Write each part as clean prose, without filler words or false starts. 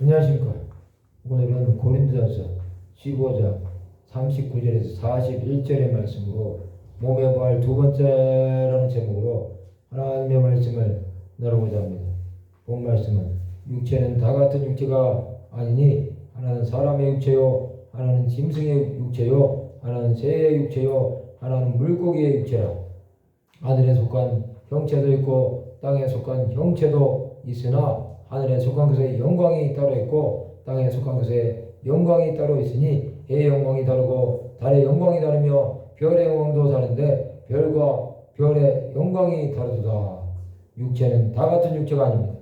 안녕하십니까. 오늘은 고린도전서 15장 39절에서 41절의 말씀으로 몸의 부활 두 번째라는 제목으로 하나님의 말씀을 나누고자 합니다. 본 말씀은 육체는 다 같은 육체가 아니니 하나는 사람의 육체요, 하나는 짐승의 육체요, 하나는 새의 육체요, 하나는 물고기의 육체라. 하늘에 속한 형체도 있고 땅에 속한 형체도 있으나 하늘에 속한 것의 영광이 따로 있고 땅에 속한 것의 영광이 따로 있으니 해의 영광이 다르고 달의 영광이 다르며 별의 영광도 다른데 별과 별의 영광이 다르도다. 육체는 다 같은 육체가 아닙니다.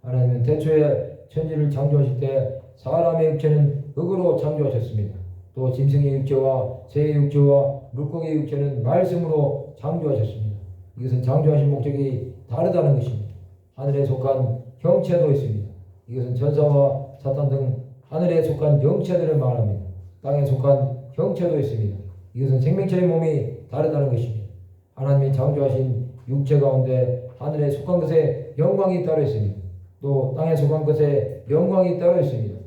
하나님은 태초에 천지를 창조하실 때 사람의 육체는 흙으로 창조하셨습니다. 또 짐승의 육체와 새의 육체와 물고기의 육체는 말씀으로 창조하셨습니다. 이것은 창조하신 목적이 다르다는 것입니다. 하늘에 속한 형체도 있습니다. 이것은 천사와 사탄 등 하늘에 속한 영체들을 말합니다. 땅에 속한 형체도 있습니다. 이것은 생명체의 몸이 다르다는 것입니다. 하나님이 창조하신 육체 가운데 하늘에 속한 것에 영광이 따로 있습니다. 또 땅에 속한 것에 영광이 따로 있습니다.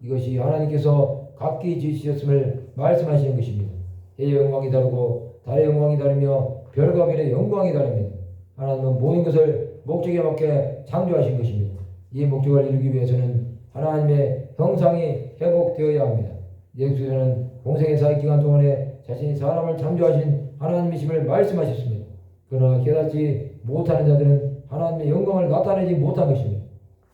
이것이 하나님께서 각기 지으셨음을 말씀하시는 것입니다. 해의 영광이 다르고 달의 영광이 다르며 별과 별의 영광이 다릅니다. 하나님은 모든 것을 목적에 맞게 창조하신 것입니다. 이 목적을 이루기 위해서는 하나님의 형상이 회복되어야 합니다. 예수께서는 공생의 사역 기간 동안에 자신이 사람을 창조하신 하나님이심을 말씀하셨습니다. 그러나 깨닫지 못하는 자들은 하나님의 영광을 나타내지 못한 것입니다.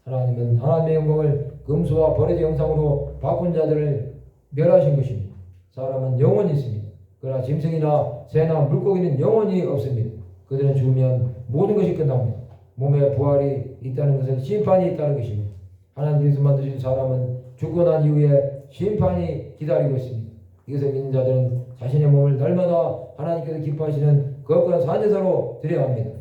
하나님은 하나님의 영광을 금수와 버려진 형상으로 바꾼 자들을 멸하신 것입니다. 사람은 영혼이 있습니다. 그러나 짐승이나 새나 물고기는 영혼이 없습니다. 그들은 죽으면 모든 것이 끝납니다. 몸에 부활이 있다는 것은 심판이 있다는 것입니다. 하나님께서 만드신 사람은 죽고 난 이후에 심판이 기다리고 있습니다. 이것을 믿는 자들은 자신의 몸을 날마다 하나님께서 기뻐하시는 거룩한 산제사로 드려야 합니다.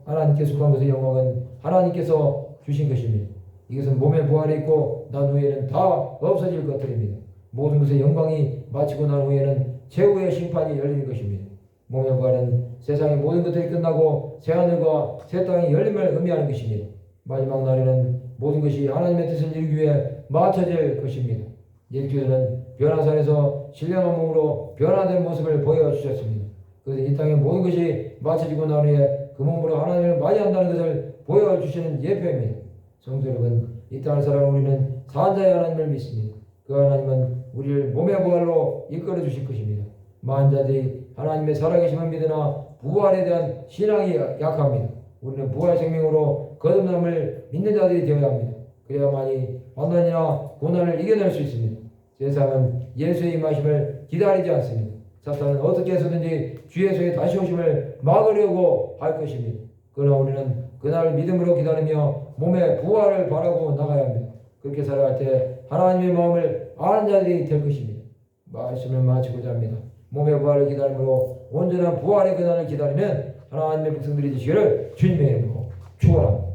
하나님께 속한 것의 영광은 하나님께서 주신 것입니다. 이것은 몸에 부활이 있고 난 후에는 다 없어질 것들입니다. 모든 것의 영광이 마치고 난 후에는 최후의 심판이 열리는 것입니다. 몸의 부활은 세상의 모든 것들이 끝나고 새하늘과 새 땅이 열림을 의미하는 것입니다. 마지막 날에는 모든 것이 하나님의 뜻을 이루기 위해 맞춰질 것입니다. 예수께서는 변화산에서 신령한 몸으로 변화된 모습을 보여주셨습니다. 그것은 이 땅의 모든 것이 맞춰지고 난 후에 그 몸으로 하나님을 맞이한다는 것을 보여주시는 예표입니다. 성도 여러분, 이 땅을 살아가는 우리는 산자의 하나님을 믿습니다. 그 하나님은 우리를 몸의 부활로 이끌어 주실 것입니다. 많은 자들이 하나님의 살아계심을 믿으나 부활에 대한 신앙이 약합니다. 우리는 부활 생명으로 거듭남을 믿는 자들이 되어야 합니다. 그래야만이 환난이나 고난을 이겨낼 수 있습니다. 세상은 예수의 임하심을 기다리지 않습니다. 사탄은 어떻게 해서든지 주 예수의 다시 오심을 막으려고 할 것입니다. 그러나 우리는 그날을 믿음으로 기다리며 몸의 부활을 바라고 나가야 합니다. 그렇게 살아갈 때 하나님의 마음을 아는 자들이 될 것입니다. 말씀을 마치고자 합니다. 몸의 부활을 기다림으로 온전한 부활의 그날을 기다리면 하나님의 백성들이 되시기를 주님의 이름으로 축원합니다.